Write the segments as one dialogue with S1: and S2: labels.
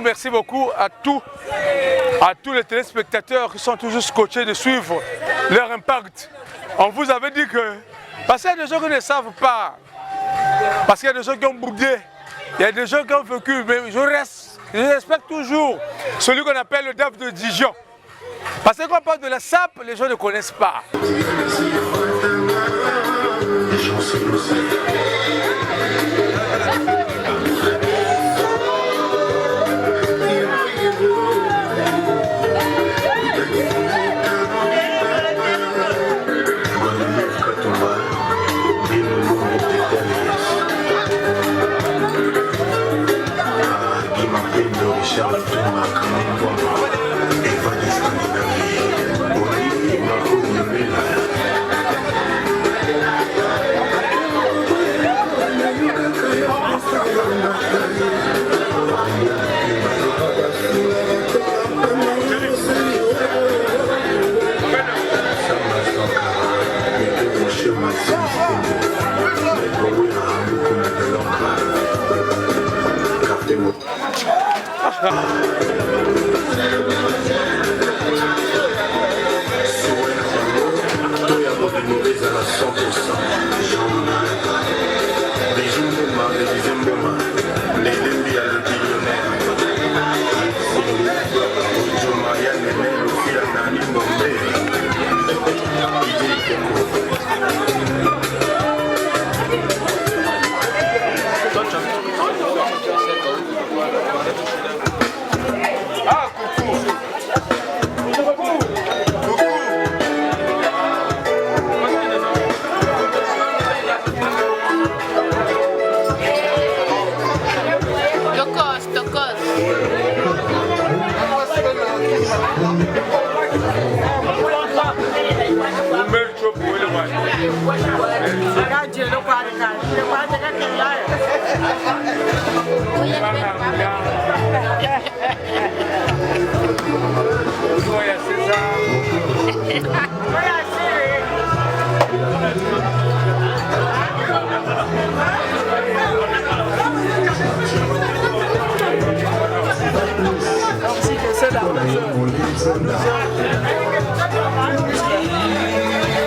S1: Merci beaucoup à tous les téléspectateurs qui sont toujours scotchés de suivre leur impact. On vous avait dit que, parce qu'il y a des gens qui ne savent pas, parce qu'il y a des gens qui ont boudé, il y a des gens qui ont vécu, mais je respecte toujours celui qu'on appelle le DAF de Dijon. Parce que quand on parle de la SAP, les gens ne connaissent pas.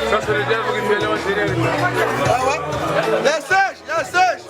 S2: Ça c'est le diable qui fait le matériel. Ah ouais? La sèche, la sèche.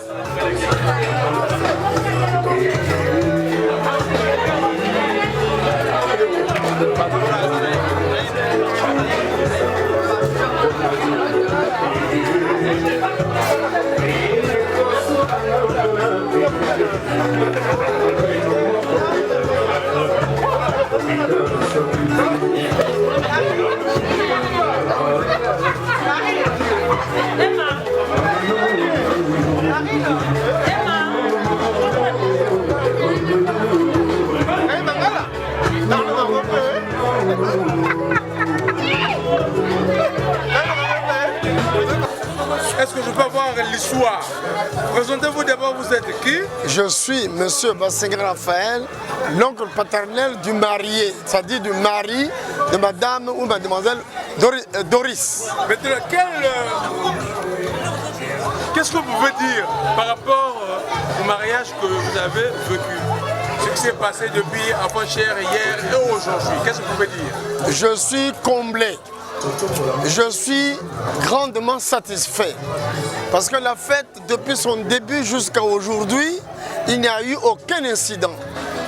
S2: Est-ce que je peux avoir l'histoire? Présentez-vous d'abord, vous êtes qui?
S3: Je suis monsieur Bassenga Raphaël, l'oncle paternel du marié, c'est-à-dire du mari de madame ou mademoiselle Doris.
S1: Maintenant, qu'est-ce que vous pouvez dire par rapport au mariage que vous avez vécu? Ce qui s'est passé depuis avant-hier, hier et aujourd'hui, qu'est-ce que vous pouvez dire?
S3: Je suis comblé. Je suis grandement satisfait parce que la fête, depuis son début jusqu'à aujourd'hui, il n'y a eu aucun incident.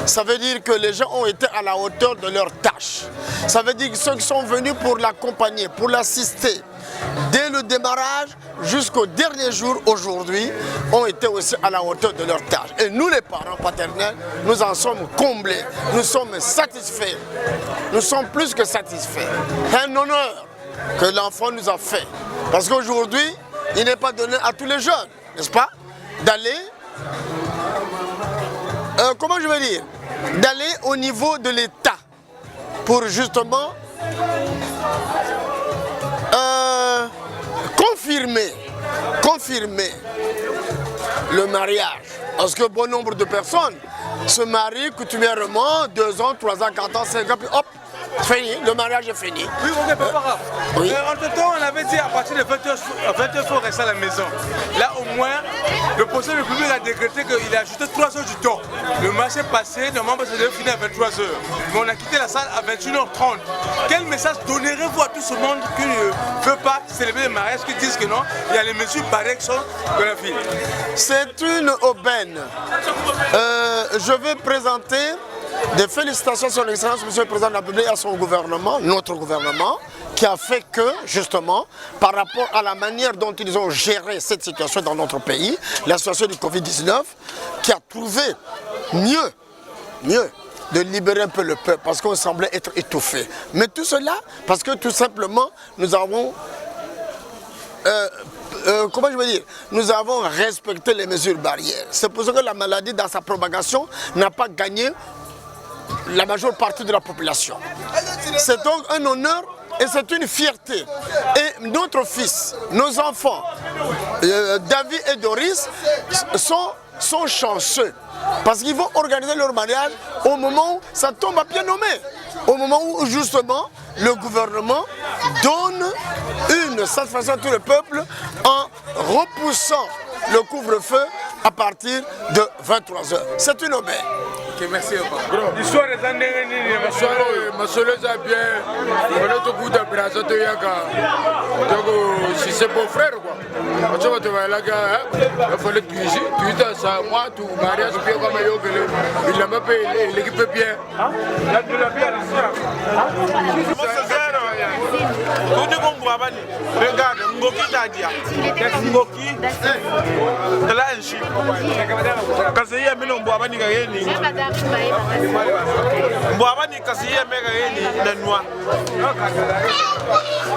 S3: Ça veut dire que les gens ont été à la hauteur de leur tâche. Ça veut dire que ceux qui sont venus pour l'accompagner, pour l'assister, dès le démarrage jusqu'au dernier jour aujourd'hui, ont été aussi à la hauteur de leur tâche. Et nous, les parents paternels, nous en sommes comblés, nous sommes satisfaits. Nous sommes plus que satisfaits. Un honneur que l'enfant nous a fait. Parce qu'aujourd'hui, il n'est pas donné à tous les jeunes, n'est-ce pas, d'aller, comment je vais dire, d'aller au niveau de l'État pour justement confirmer le mariage. Parce que bon nombre de personnes se marient coutumièrement 2 ans, 3 ans, 4 ans, 5 ans, puis hop, fini, le mariage est fini.
S1: Oui, ok, papa.
S3: Oui.
S1: Entre-temps, on avait dit à partir de 20h, il faut rester à la maison. Là, au moins, le Conseil républicain a décrété qu'il a ajouté 3 heures du temps. Le match est passé, normalement, ça devait finir à 23h. Mais on a quitté la salle à 21h30. Quel message donnerez-vous à tout ce monde qui ne veut pas célébrer le mariage, qui disent que non, il y a les mesures barrées qui sont de la ville?
S3: C'est une aubaine. Je veux présenter des félicitations à son Excellence, Monsieur le Président de la République, à son gouvernement, notre gouvernement, qui a fait que, justement, par rapport à la manière dont ils ont géré cette situation dans notre pays, la situation du Covid-19, qui a trouvé mieux de libérer un peu le peuple, parce qu'on semblait être étouffé. Mais tout cela, parce que tout simplement, nous avons... comment je veux dire, nous avons respecté les mesures barrières. C'est pour ça que la maladie, dans sa propagation, n'a pas gagné la majeure partie de la population. C'est donc un honneur et c'est une fierté. Et notre fils, nos enfants, David et Doris, sont chanceux. Parce qu'ils vont organiser leur mariage au moment où ça tombe à pied nommé. Au moment où justement le gouvernement donne une satisfaction à tout le peuple en repoussant le couvre-feu à partir de 23h. C'est une aubaine.
S1: Ok, merci. L'histoire des années,
S2: si c'est beau frère quoi. Tu vas là, il faut le cuisiner. Tu as ça, moi, tout mariage bien comme il l'a même payé, l'équipe est bien.
S4: Regarde, Ngoki Tadia, Ngoki, Talanchi, Kasia Mino Boabani Gayeni, Boabani Kasia Megayeni, the Noir,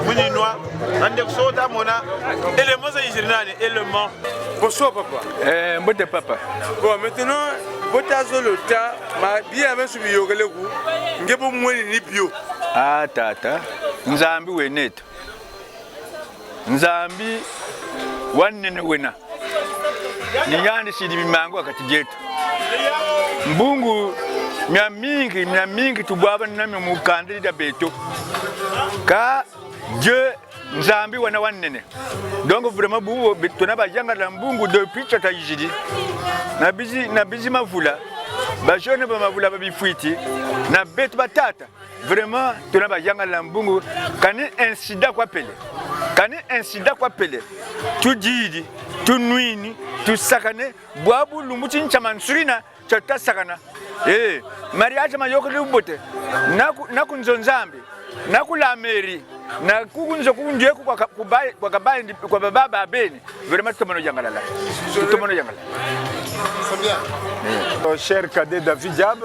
S4: Muni Noir, and the Soda Mona, Elemosa Isrinani, Element.
S1: Bonsoir, papa.
S4: Bonne papa.
S1: Bon, maintenant, Botazo le tas, ma bien avec ce bio, Ngebo Mouini Nipio.
S5: Ah, tata, Nzambi Wenet. Nzambi wanene wena. Niyande sidi mimango akatijetu. Mbungu miamingi tubwaba nami mukandiri da beto. Ka Dieu Nzambi wana wanene. Donc vraiment bungu tonaba yanga la mbungu depuis tata yijidi. Na bizi mavula. Ba jeune ba mavula ba bifuiti. Na beto batata. Vraiment tonaba yanga la mbungu kani incident kwa pele. Kani incident kwa pele. Tu didi, tu nuini, tu sakane, boabu lumuti nchamansurina, chata sakana. Mariage mayoko lubote. Naku nzonzambi, naku la meri, naku nzo kunje kwa kabaye kwa baba abeni. Vraiment tumono yangalala. Tumono yangala.
S3: C'est bien.
S6: Cher cadet David Diab,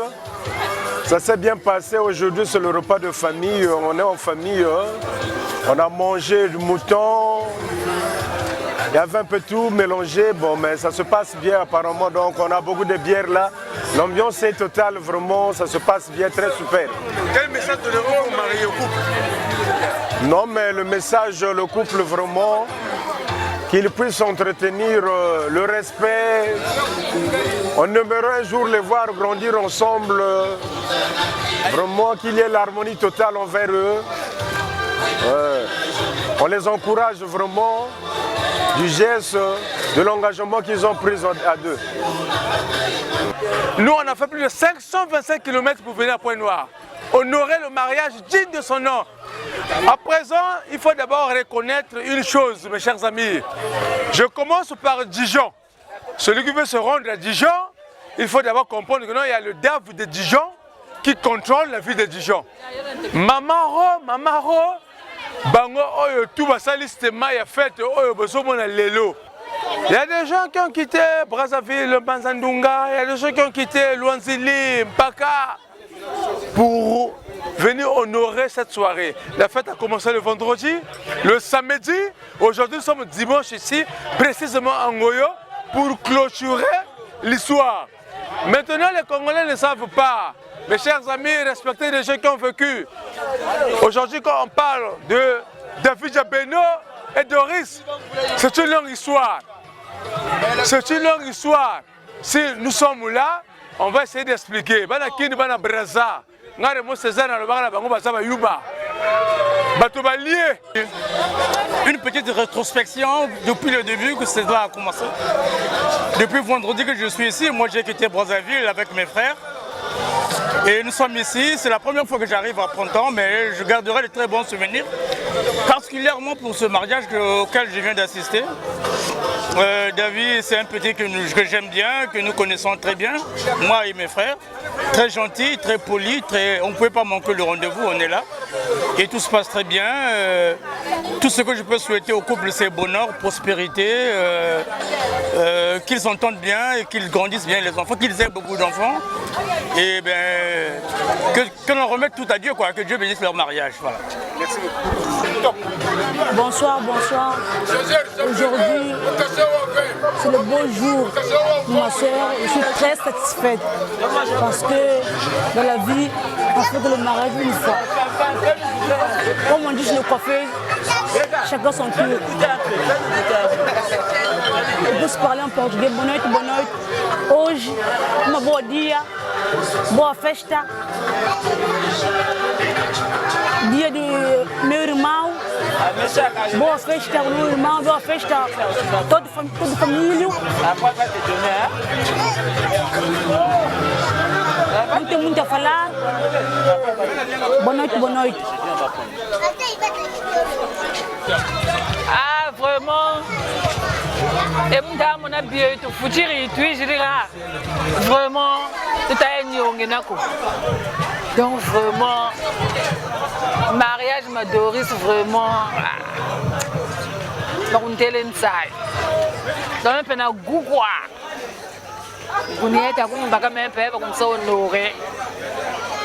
S6: ça s'est bien passé aujourd'hui, c'est le repas de famille, on est en famille. On a mangé du mouton, il y avait un peu tout mélangé, bon, mais ça se passe bien apparemment, donc on a beaucoup de bières là. L'ambiance est totale, vraiment, ça se passe bien, très super.
S1: Quel message donnez-vous au mari et au couple?
S6: Non, mais le message, le couple vraiment, qu'ils puissent entretenir le respect. On aimerait un jour les voir grandir ensemble, vraiment qu'il y ait l'harmonie totale envers eux. On les encourage vraiment du geste, de l'engagement qu'ils ont pris à deux.
S1: Nous, on a fait plus de 525 km pour venir à Pointe-Noire. Honorer le mariage digne de son nom. À présent, il faut d'abord reconnaître une chose, mes chers amis. Je commence par Dijon. Celui qui veut se rendre à Dijon, il faut d'abord comprendre que non, il y a le DAF de Dijon qui contrôle la ville de Dijon. Mamaro, bango oyo tout basalistement ya fête oyo bosomona lelo. Il y a des gens qui ont quitté Brazzaville, Banzandunga, il y a des gens qui ont quitté Luanzili, Mpaka pour venir honorer cette soirée. La fête a commencé le vendredi, le samedi. Aujourd'hui, nous sommes dimanche ici, précisément en Ngoyo, pour clôturer l'histoire. Maintenant, les Congolais ne savent pas. Mes chers amis, respectez les gens qui ont vécu. Aujourd'hui, quand on parle de David Jabeno et Doris, c'est une longue histoire. C'est une longue histoire. Si nous sommes là, on va essayer d'expliquer.
S7: Une petite rétrospection depuis le début que cela a commencé. Depuis vendredi que je suis ici, moi j'ai quitté Brazzaville avec mes frères. Et nous sommes ici, c'est la première fois que j'arrive à Printemps, mais je garderai de très bons souvenirs, particulièrement pour ce mariage auquel je viens d'assister. David, c'est un petit que j'aime bien, que nous connaissons très bien, moi et mes frères. Très gentil, très poli, on ne pouvait pas manquer le rendez-vous, on est là. Et tout se passe très bien. Tout ce que je peux souhaiter au couple, c'est bonheur, prospérité, qu'ils s'entendent bien et qu'ils grandissent bien les enfants, qu'ils aient beaucoup d'enfants. Et bien, que l'on remette tout à Dieu, quoi, que Dieu bénisse leur mariage. Voilà. Merci beaucoup.
S8: Bonsoir, bonsoir. Aujourd'hui, c'est le beau jour pour ma soeur. Je suis très satisfaite parce que dans la vie, on fait que le mariage une fois. Comme on dit chez le coiffeur, chacun son tour. On peut se parler en portugais. Boa noite, boa noite. Hoje, uma boa dia, boa festa. Dia do meu irmão. Boa festa com meu irmão, boa festa toda família. Não tem muito a falar. Boa noite, boa noite.
S9: Ah, vraiment. Et mon ami, tu futur et tu es vraiment, tout a été donc vraiment, mariage ma Doris vraiment, dans une telle inside. Dans un peu de goût quoi. On y est à un bagage même peu comme ça honoré.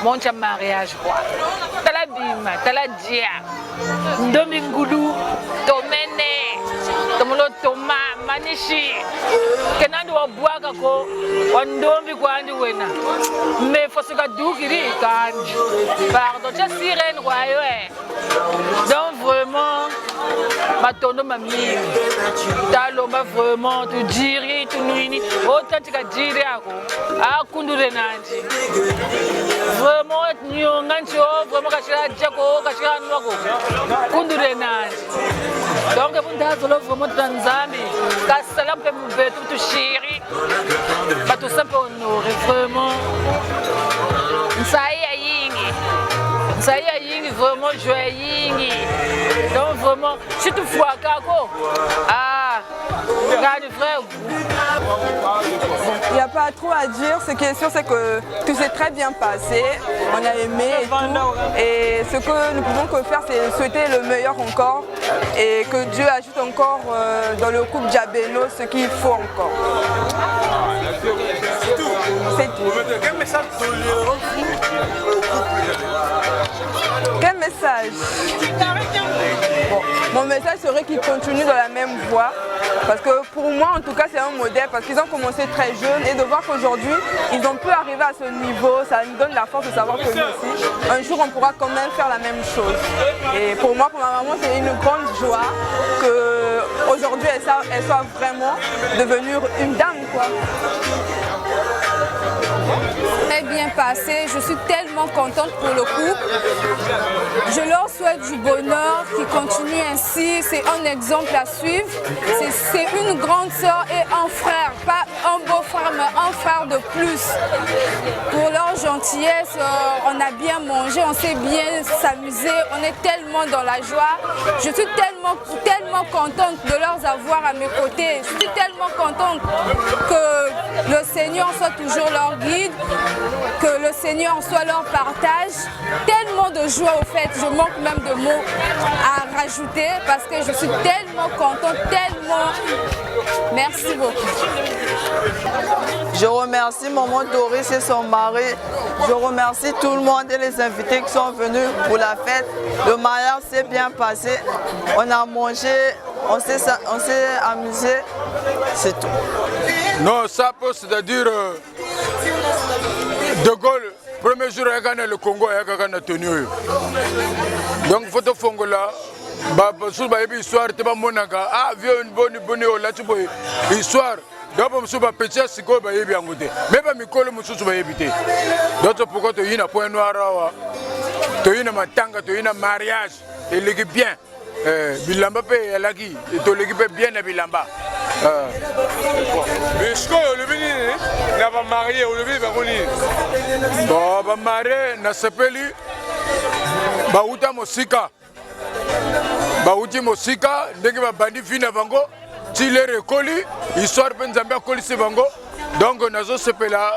S9: Mon chum mariage quoi. T'as la bima, t'as la dia, Domingoulou, Tomene, Tomolo Toma, Manishi, Kenando Wabuaka ko, Wandombi Kwandi Wena. Mais faut se gadouki quand. Pardon, j'ai sirène royaume. Donc vraiment, ma tonne ma mie, taloma vraiment, tu dirais, tu nuis, autant tu as dit à Kundure Nandi. Vraiment, nous avons vraiment Kachira Djako, Kachira Nwako, Kundure Nandi. Donc, vous avez vraiment Tanzanie, Kassalam Pembe, tout chéri, pas tout simple honoré, vraiment. Ça y est, ça y est, vraiment joyeux. Donc vraiment, si tu vois Kako, regarde frère.
S10: Il n'y a pas trop à dire, ce qui est sûr c'est que tout s'est très bien passé, on a aimé et tout. Et ce que nous pouvons que faire c'est souhaiter le meilleur encore et que Dieu ajoute encore dans le couple Jabeno ce qu'il faut encore. C'est tout.
S1: Quel message
S10: Quel message? Bon, mon message serait qu'ils continuent dans la même voie. Parce que pour moi, en tout cas, c'est un modèle. Parce qu'ils ont commencé très jeunes et de voir qu'aujourd'hui, ils ont pu arriver à ce niveau, ça nous donne la force de savoir que nous aussi, un jour, on pourra quand même faire la même chose. Et pour moi, pour ma maman, c'est une grande joie qu'aujourd'hui, elle soit vraiment devenue une dame, quoi.
S11: Très bien passé, je suis tellement contente pour le couple. Je leur souhaite du bonheur, qu'ils continuent ainsi, c'est un exemple à suivre. C'est une grande sœur et un frère, pas un beau-frère, mais un frère de plus. Pour leur gentillesse, on a bien mangé, on s'est bien s'amuser, on est tellement dans la joie. Je suis tellement contente de leur avoir à mes côtés. Je suis tellement contente que le Seigneur soit toujours leur guide, que le Seigneur soit leur partage. Tellement de joie au fait, je manque même de mots à rajouter parce que je suis tellement contente, tellement. Merci beaucoup.
S12: Je remercie Maman Doris et son mari. Je remercie tout le monde et les invités qui sont venus pour la fête. Le mariage s'est bien passé. On a mangé, on s'est amusé. C'est tout.
S2: Non, ça peut, c'est-à-dire De Gaulle, premier jour, il y a le Congo, il y a tenu. Donc, il faut te faire là. Sur la histoire, tu vas monaga. Ah, viens une bonne là, tu peux histoire. Donc, je vais petit à Siko, je vais bien goûter. Mais je vais coller mon sous, je vais éviter. Donc, pourquoi tu as un point noir, tu as un matanga, tu as un mariage, et l'équipe bien. Bilamba pe alaki to l'équipe bien na bilamba.
S1: Mais ce que le bini n'a pas marié ou le bini va venir.
S2: Bon, va marié na sepeli. Ba uta mosika. Ba uti mosika ndenge ba bandi fina bango. Ti le rekoli, histoire pe nzambe akoli se bango. Donc nazo sepela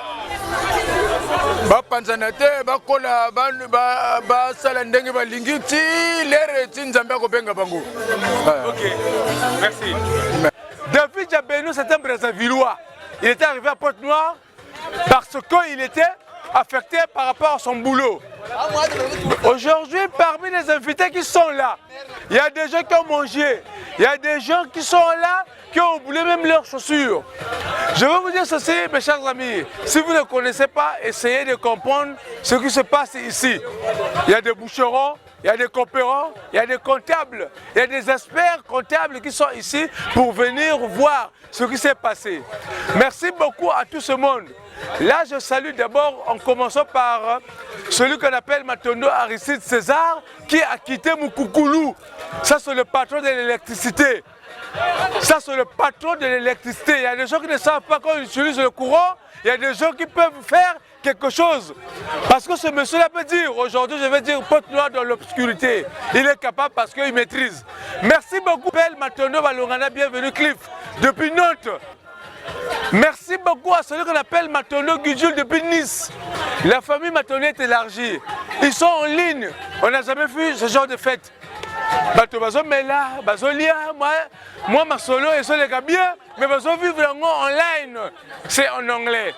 S2: ba panzanate ba kola ba sala ndenge ba lingi ti lere ti nzambe ko benga bango.
S1: OK. Merci. David Diabenou, c'est un Brazzavillois. Il était arrivé à Pointe-Noire parce qu'il était affecté par rapport à son boulot. Aujourd'hui, parmi les invités qui sont là, il y a des gens qui ont mangé, il y a des gens qui sont là, qui ont oublié même leurs chaussures. Je veux vous dire ceci, mes chers amis, si vous ne connaissez pas, essayez de comprendre ce qui se passe ici. Il y a des boucherons, il y a des coopérants, il y a des comptables, il y a des experts comptables qui sont ici pour venir voir ce qui s'est passé. Merci beaucoup à tout ce monde. Là, je salue d'abord, en commençant par celui qu'on appelle Matondo Aristide César, qui a quitté Moukoukoulou. Ça, c'est le patron de l'électricité. Ça, c'est le patron de l'électricité. Il y a des gens qui ne savent pas quand ils utilisent le courant. Il y a des gens qui peuvent faire quelque chose. Parce que ce monsieur-là peut dire, aujourd'hui, je vais dire Pointe-Noire dans l'obscurité. Il est capable parce qu'il maîtrise. Merci beaucoup, Belle Matondo Balongana, bienvenue Cliff, depuis Nantes. Merci beaucoup à celui qu'on appelle Matondo Gudjul depuis Nice. La famille Matondo est élargie. Ils sont en ligne. On n'a jamais vu ce genre de fête. Bato bazo mela, bazo lia, moi ma solo et so les gars bien, mais bazo vivre en online, c'est en anglais.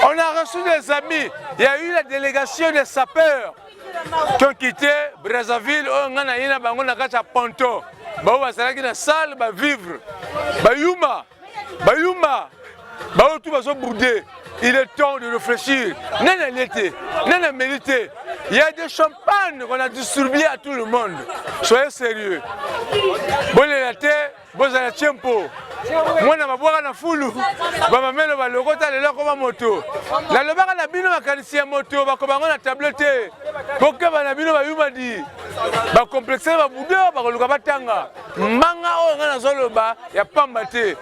S1: On a reçu des amis, il y a eu la délégation des sapeurs qui ont quitté Brazzaville, on a eu un bango na kacha Ponto, bao basala qui na salle, ba vivre, ba yuma, bao tout bazo boudé. Il est temps de réfléchir. Nana l'été, nana mérité. Il y a des champagnes qu'on a distribués à tout le monde. Soyez sérieux. Bonne l'été, bonne la tempo. Moi, je vais boire na foulou. Je vais mettre le logo dans le comme moto. La loba na bino makanisi moto, ba kobango na tablette. Boka ba na bino ba yuma di. Ba complexer ba budo ba ko luka batanga. Manga o ngana zoloba ya pamba te.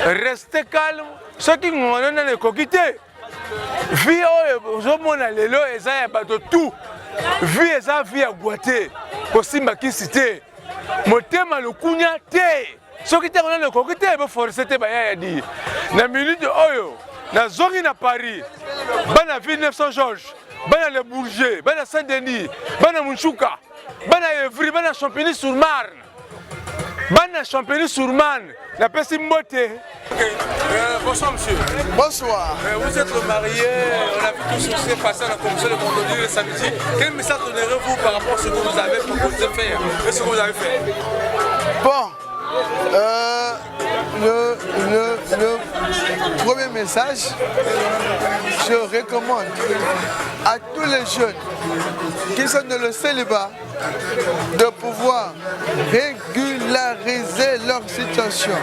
S1: Restez calme. Ceux qui ont le coquité, vie au lelo eza bato tout, vie eza vie à boiter, kosimba qui cité, motema le kunya te. Ceux qui ont le coquité, il faut forcer te baya di. Na minute oyo, na zongi na Paris, bana ville 900 Georges, bana le Bourget, bana Saint-Denis, bana Munchuka, bana Evry, bana Champigny-sur-Marne, bana Champigny-sur-Marne. La personne Mbote. Bonsoir monsieur.
S3: Bonsoir.
S1: Vous êtes marié, on a vu tout ce qui s'est passé à la commission de vendredi le samedi. Quel message donnerez-vous par rapport à ce que vous avez proposé de faire et ce que vous avez fait?
S13: Bon, le premier message, je recommande à tous les jeunes qui sont dans le célibat de pouvoir régulariser leur situation.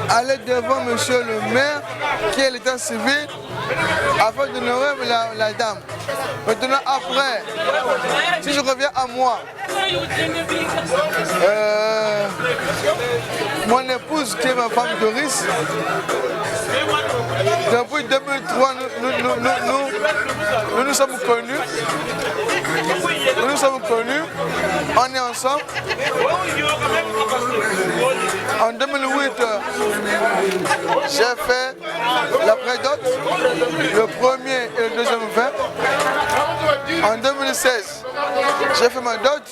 S13: Allez devant monsieur le maire qui est l'état civil afin d'honorer la dame. Maintenant après, si je reviens à moi, mon épouse qui est ma femme Doris, depuis 2003 nous nous sommes connus. Nous sommes connus, on est ensemble. En 2008, j'ai fait la prédote, le premier et le deuxième fait. En 2016, j'ai fait ma dot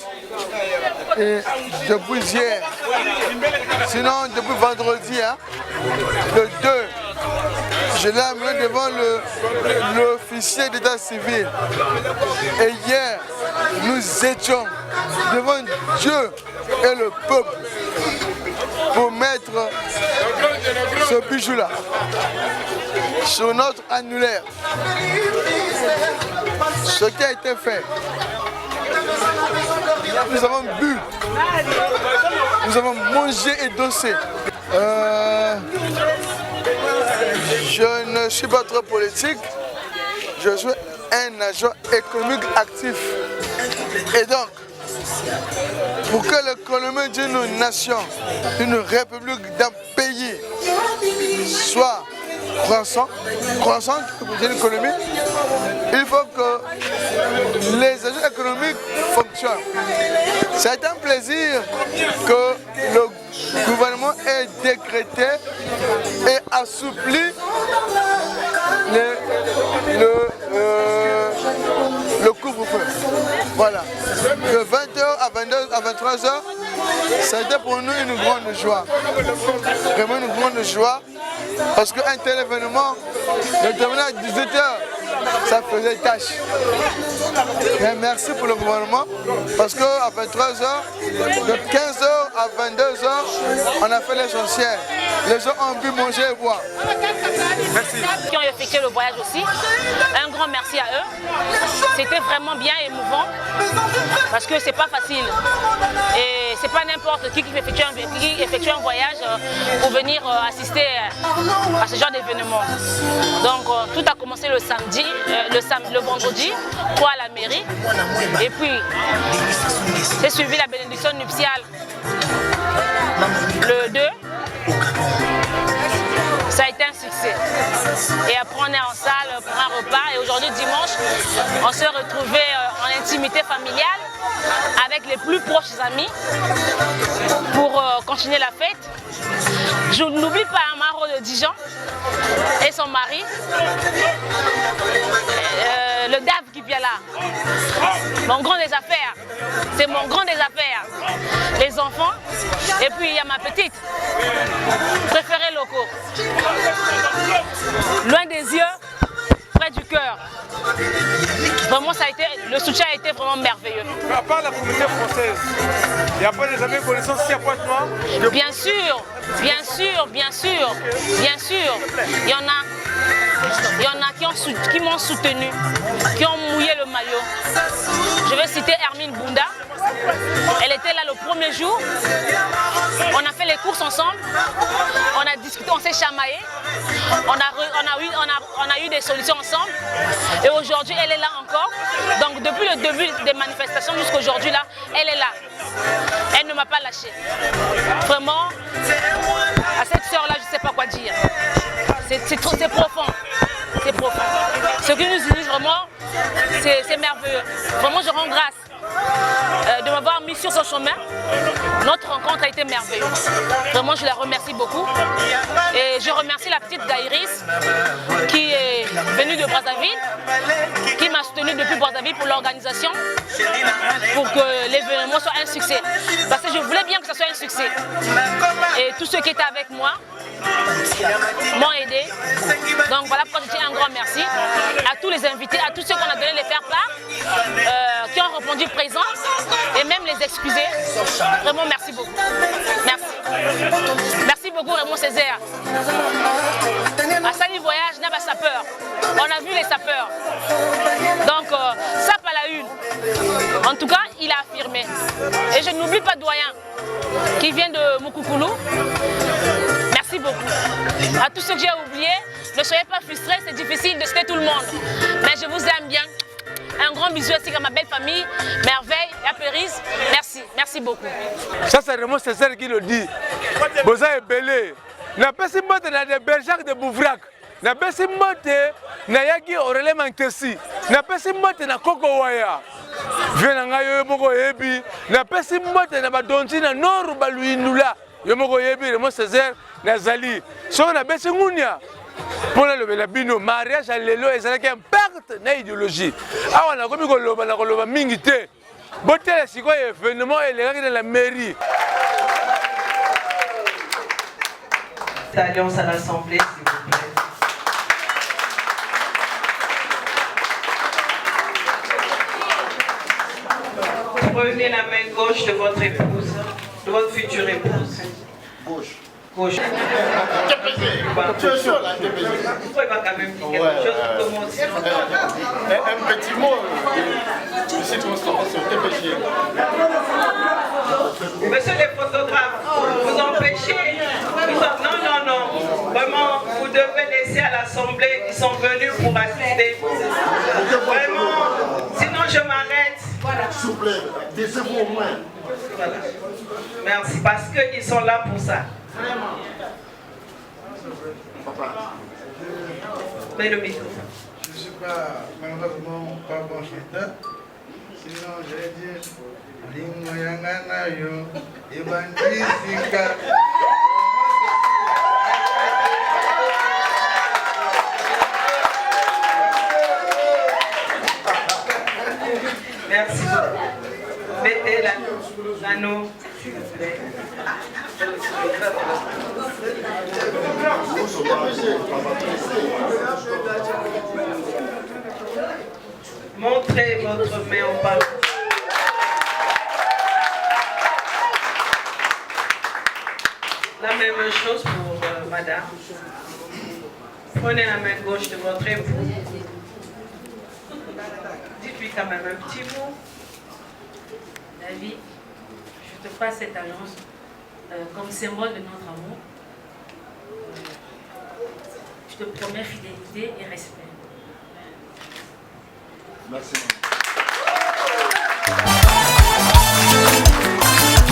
S13: et depuis hier, Sinon, depuis vendredi, hein, le 2, je l'ai amené devant l'officier d'état civil. Et hier, nous étions devant Dieu et le peuple pour mettre ce bijou-là sur notre annulaire. Ce qui a été fait. Nous avons bu, nous avons mangé et dansé. Je ne suis pas trop politique, je suis un agent économique actif. Et donc, pour que l'économie d'une nation, d'une république, d'un pays soit croissante pour une économie, il faut que les agents économiques fonctionnent. C'est un plaisir que le gouvernement ait décrété et assoupli le couvre-feu. Voilà. De 20h à 22h à 23h, c'était pour nous une grande joie. Vraiment une grande joie. Parce qu'un tel événement, de terminer à 18h, ça faisait tâche. Mais merci pour le gouvernement, parce qu'à 23h, de 15h à 22h, on a fait l'essentiel. Les gens ont pu manger et boire.
S14: Merci. Qui ont effectué le voyage aussi, un grand merci à eux. C'était vraiment bien émouvant, parce que c'est pas facile. Et c'est pas n'importe qui effectue un voyage pour venir assister à ce genre d'événement. Donc tout a commencé le samedi, le vendredi, pour à la mairie. Et puis, c'est suivi la bénédiction nuptiale le 2. Ça a été un succès. Et après, on est en salle pour un repas. Et aujourd'hui, dimanche, on s'est retrouvés en intimité familiale avec les plus proches amis pour continuer la fête. Je n'oublie pas Amaro de Dijon et son mari, le Dave Kipiala, mon grand des affaires. C'est mon grand des affaires. Les enfants, et puis il y a ma petite, préférée locaux. Loin des yeux, près du cœur. Vraiment, le soutien a été vraiment merveilleux.
S1: À part la communauté française, il n'y a pas des amis connaissances ici à Pointe-Noire?
S14: Bien sûr, bien sûr, bien sûr, bien sûr. Il y en a qui m'ont soutenu, qui ont mouillé le maillot. Je vais citer Hermine Bunda. Elle était là le premier jour. On a fait les courses ensemble. On a discuté, on s'est chamaillé. On a eu des solutions ensemble. Et aujourd'hui, elle est là encore. Donc depuis le début des manifestations jusqu'à aujourd'hui, là, elle est là. Elle ne m'a pas lâché. Vraiment, à cette sœur-là, je ne sais pas quoi dire. C'est profond. C'est profond. Ce qui nous unit vraiment, c'est merveilleux. Vraiment, je rends grâce de m'avoir mis sur son chemin. Notre rencontre a été merveilleuse. Vraiment, je la remercie beaucoup. Et je remercie la petite Gaïris qui est venue de Brazzaville, qui m'a soutenue depuis Brazzaville pour l'organisation, pour que l'événement soit un succès. Parce que je voulais bien que ça soit un succès. Et tous ceux qui étaient avec moi m'ont aidé. Donc voilà pourquoi je dis un grand merci à tous les invités, à tous ceux qu'on a donné les faire-part, qui ont répondu présent et même les excuser. Vraiment merci beaucoup. Merci. Merci beaucoup Raymond Césaire. À Sali Voyage, n'a pas sapeur. On a vu les sapeurs. Donc ça pas la une. En tout cas, il a affirmé. Et je n'oublie pas Doyen qui vient de Mukukulu. Merci beaucoup. À tous ceux que j'ai oubliés, ne soyez pas frustrés, c'est difficile de citer tout le monde. Mais je vous aime bien. Un grand bisou ainsi à ma belle famille, Merveille et à Péris. Merci, merci beaucoup.
S1: Ça, c'est vraiment Césaire qui le dit. Boza est belé. Na pesi mote na de Bergerac de Bouvrac. Na pesi mote na yaki Aurélien Mankesi. Na pesi mote na Koko Waya. Viens na yo moko yebi. Na pesi mote na badonti na Noru Baluinula. Yo moko yebi vraiment Césaire na zali. So na pesi ngunya. Pour le bino mariage à l'élo et ça a un perte na idéologie. Ah on a commis koloba mingi te. Botel siko événement et les gars de la mairie.
S15: cette alliance à l'Assemblée, s'il vous plaît. Prenez la main gauche de votre épouse, de votre future épouse. Gauche. Gauche. Tu es sûr là, TPG. Pourquoi il va quand même dire quelque chose comme aussi?
S16: Un petit mot ici transformation TPG.
S15: Monsieur les photographes, vous empêchez. Non. Vraiment, vous devez laisser à l'Assemblée, ils sont venus pour assister. Vraiment, sinon je m'arrête. Voilà.
S16: S'il vous plaît, taisez-vous au moins.
S15: Voilà. Merci, parce qu'ils sont là pour ça.
S16: Papa.
S15: Mets le micro.
S17: Je ne suis pas, malheureusement, pas bon chanteur. Sinon, j'allais dire Lingo Yangana yo, Evangelisika.
S15: Merci beaucoup. Mettez l'anneau, s'il vous plaît. Montrez votre main au bas. La même chose pour madame. Prenez la main gauche de votre époux. Dites-lui quand même un petit mot.
S18: David, je te passe cette alliance comme symbole de notre amour. Je te promets fidélité et respect.
S16: Merci.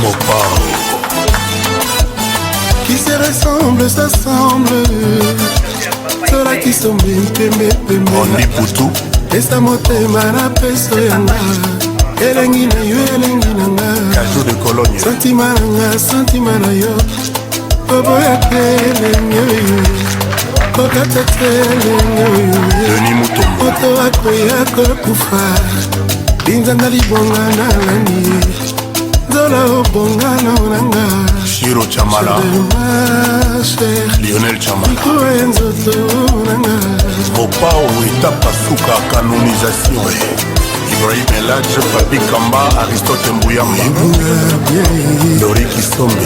S19: Mon père. Qui se ressemble, s'assemble. Cela qui sommes pembe. On est pour tout. Esta motema na peso yanga. Elengi na yo, elengi na nga. Cadeau de Cologne. Sentima na nga, sentima na yo. Bobo ya kelengi yo. Kokata kelengi yo. Denis Mutombo. Oto ako ya kokufa. Binzanga libonga na lani. Zola obonga na onanga. Shiro Chamala. Lionel Chamala. Iko enzoto onanga. Mopao etapa suka canonisation. Ibrahim Eladj, Papi Kamba, Aristote Mbouyamba, Lori Kisombe,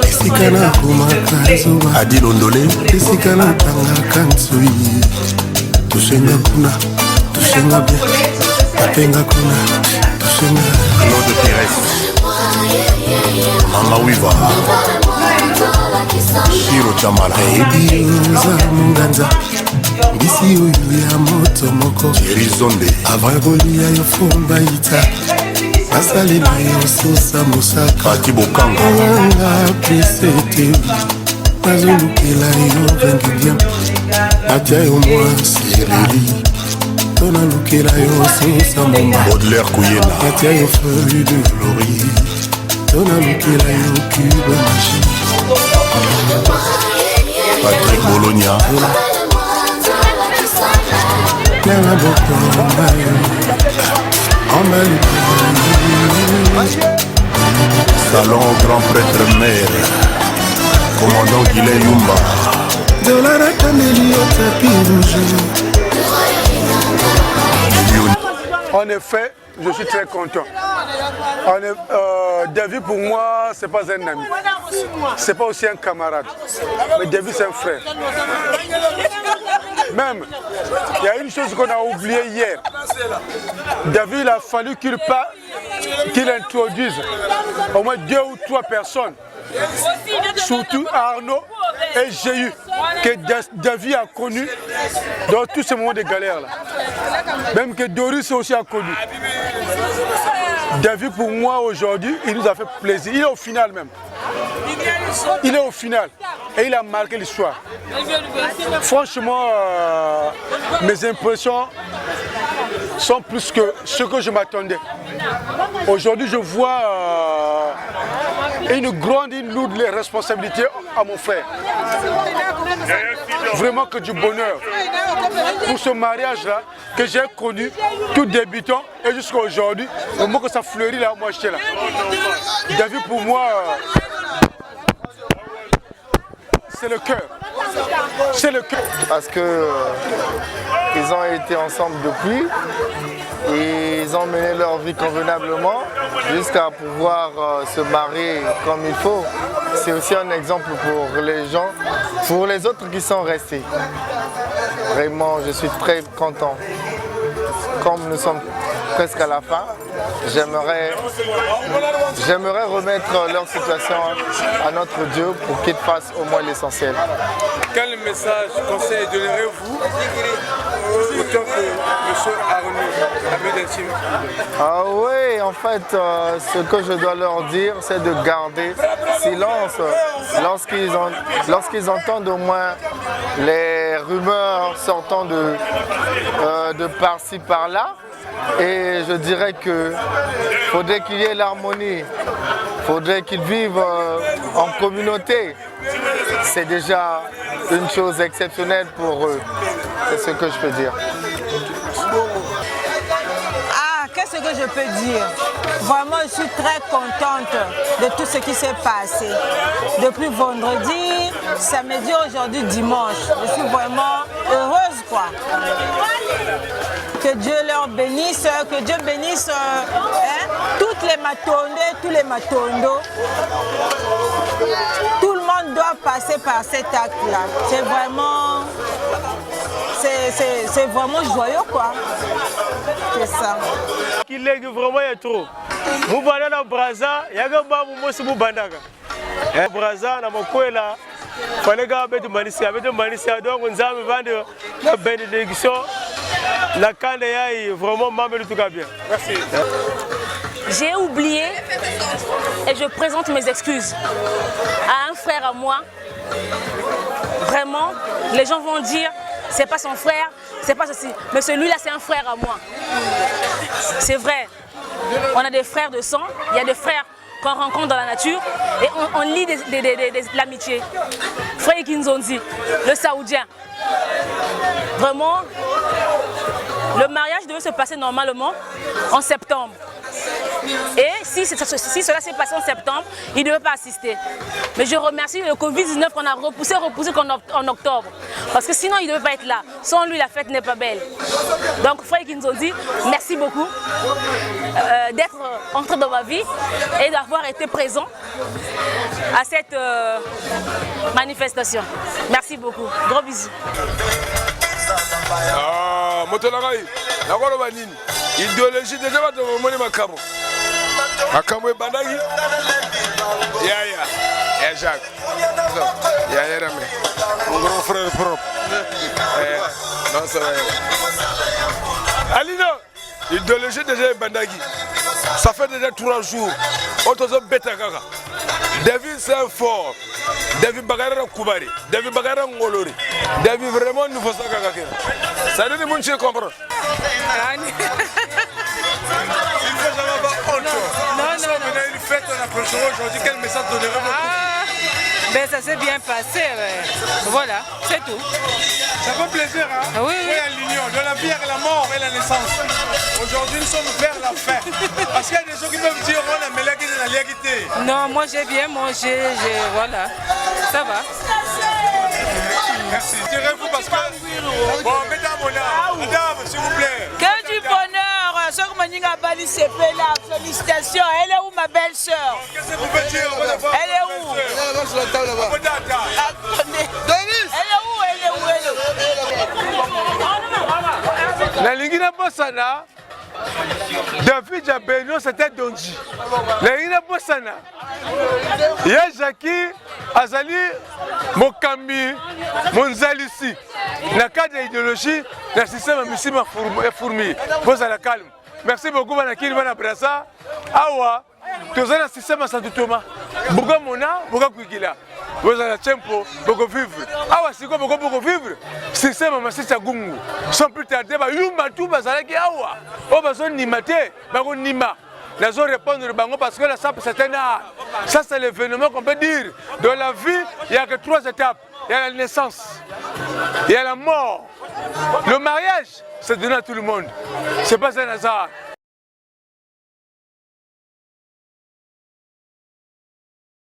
S19: Esikana Kumakazoba, Adil Ondole, Esikana Tangaka Nsui, Tushenga Kuna, Tushenga Be, Atenga Kuna, Tushenga Claude Pires, Mama Wiva, Shiro Chamala, Ebi Oza Munganza, Bisi oyo ya moto moko Chirizonde Avagolia yo fomba ita Asali na yo sosa mosaka Pati Bokanga Olanga presete Nazolukela yo vengidiam Atia yo mwa sereli Tona lukela yo sosa momba Baudelaire Kouyena Atia yo feuille de glory Tona lukela yo cube magie Patrick Bologna Nana boko Salon grand prêtre maire Commandant Guillet Yumba Dolara Kameli au tapis rouge.
S1: En effet, je suis très content. David pour moi, c'est pas un ami. C'est pas aussi un camarade. Mais David c'est un frère. Même, il y a une chose qu'on a oubliée hier. David, il a fallu qu'il introduise au moins 2 ou 3 personnes. Surtout Arnaud et Jéhu, que David a connu dans tous ces moments de galère là. Même que Doris aussi a connu. David pour moi aujourd'hui, il nous a fait plaisir. Il est au final même. Il est au final et il a marqué l'histoire. Franchement, mes impressions sont plus que ce que je m'attendais. Aujourd'hui, je vois une lourde responsabilité à mon frère. Vraiment que du bonheur pour ce mariage-là que j'ai connu, tout débutant et jusqu'à aujourd'hui. Au moment que ça fleurit là, moi j'étais là. David pour moi, c'est le cœur. C'est le cœur.
S20: Parce que ils ont été ensemble depuis et ils ont mené leur vie convenablement jusqu'à pouvoir se marier comme il faut. C'est aussi un exemple pour les gens, pour les autres qui sont restés. Vraiment, je suis très content. Comme nous sommes presque à la fin, j'aimerais remettre leur situation à notre Dieu pour qu'il fasse au moins l'essentiel.
S1: Quel message, conseil donnerez-vous autant que M. Arnaud, ami d'intime?
S20: Ah oui, en fait, ce que je dois leur dire, c'est de garder silence lorsqu'ils entendent au moins les rumeurs sortant de par-ci, par-là. Et je dirais qu'il faudrait qu'il y ait l'harmonie, il faudrait qu'ils vivent en communauté. C'est déjà une chose exceptionnelle pour eux. C'est ce que je peux dire.
S21: Ah, qu'est-ce que je peux dire? Vraiment, je suis très contente de tout ce qui s'est passé. Depuis vendredi, samedi, aujourd'hui, dimanche. Je suis vraiment heureuse, quoi. Que Dieu leur bénisse, que Dieu bénisse toutes les matondés, tous les matondos. Tout le monde doit passer par cet acte-là. C'est vraiment joyeux, quoi. C'est ça.
S22: Il est vraiment trop. Vous voyez dans Braza, il y a un peu de bandaka. Braza, na mokwela. Fallait que Manisia, donc on a vendu la bénédiction. La canne est vraiment mamelle tout bien. Merci.
S14: J'ai oublié et je présente mes excuses à un frère à moi. Vraiment, les gens vont dire, c'est pas son frère, c'est pas ceci. Mais celui-là, c'est un frère à moi. C'est vrai. On a des frères de sang, il y a des frères qu'on rencontre dans la nature et on lit de l'amitié. Frère Kinzonzi, le Saoudien. Vraiment, le mariage devait se passer normalement en septembre. Et si cela s'est passé en septembre, il ne devait pas assister. Mais je remercie le Covid-19 qu'on a repoussé en octobre. Parce que sinon, il ne devait pas être là. Sans lui, la fête n'est pas belle. Donc, Frère Kinzonzi, merci beaucoup d'être entré dans ma vie et d'avoir été présent à cette manifestation. Merci beaucoup. Gros bisous.
S1: Ah, Motolagai, la Woloba Nini, idéologie de débat de Moni Makamo. Makamo et Bandagi. Ya Jacques. Ya Ramé. Mon grand frère propre. Non, ça va. Alino, idéologie de Bandagi. Ça fait déjà 3 jours. Autres bêta gaga. David c'est fort. David Bagara Koubari. David Bagara Ngolori. David vraiment nous faut ça gaga. Ça donne mon chien comprendre. Non, on a une fête, on approchera aujourd'hui. Quel message donnerez-vous?
S23: Ben ça s'est bien passé, voilà, c'est tout.
S1: Ça fait plaisir, hein?
S23: Oui, oui.
S1: À l'union, de la vie à la mort et la naissance. Aujourd'hui, nous sommes vers la fin. Parce qu'il y a des gens qui peuvent dire, on a mêlé la légalité.
S23: Non, moi j'ai bien mangé, voilà, ça va.
S1: Merci. Tirez-vous parce que... Bon, mesdames, s'il vous plaît.
S21: Que du bonheur. Félicitations. Elle est où ma belle-sœur?
S1: Qu'est-ce que vous pouvez dire?
S21: Elle est où? Elle est sur la table là-bas.
S1: La Lingina Bossana, David Jabeno, c'était Donji. La Lingina Bossana, Yajaki, Azali, Mokambi, Monzalisi. La cadre d'idéologie, le système a mis ma fourmi. Vous à la calme. Merci beaucoup, Manaki, Manabrasa. Awa, tu as un système à Saint-Thomas. Boga Mona, Boga Kwigila. Vous avez un tempo, Bogo vivre. Awa, c'est quoi Bogo vivre? Système à Massissa Gungu. Sans plus tarder, Yumba tout, Bazalaki Awa. Oh, Bazon Nimate, Bagon Nima. Nous allons répondre au bango parce que là, c'est un art. Ça, c'est l'événement qu'on peut dire. Dans la vie, il n'y a que 3 étapes. Il y a la naissance, il y a la mort. Le mariage, c'est donné à tout le monde. Ce n'est pas un hasard.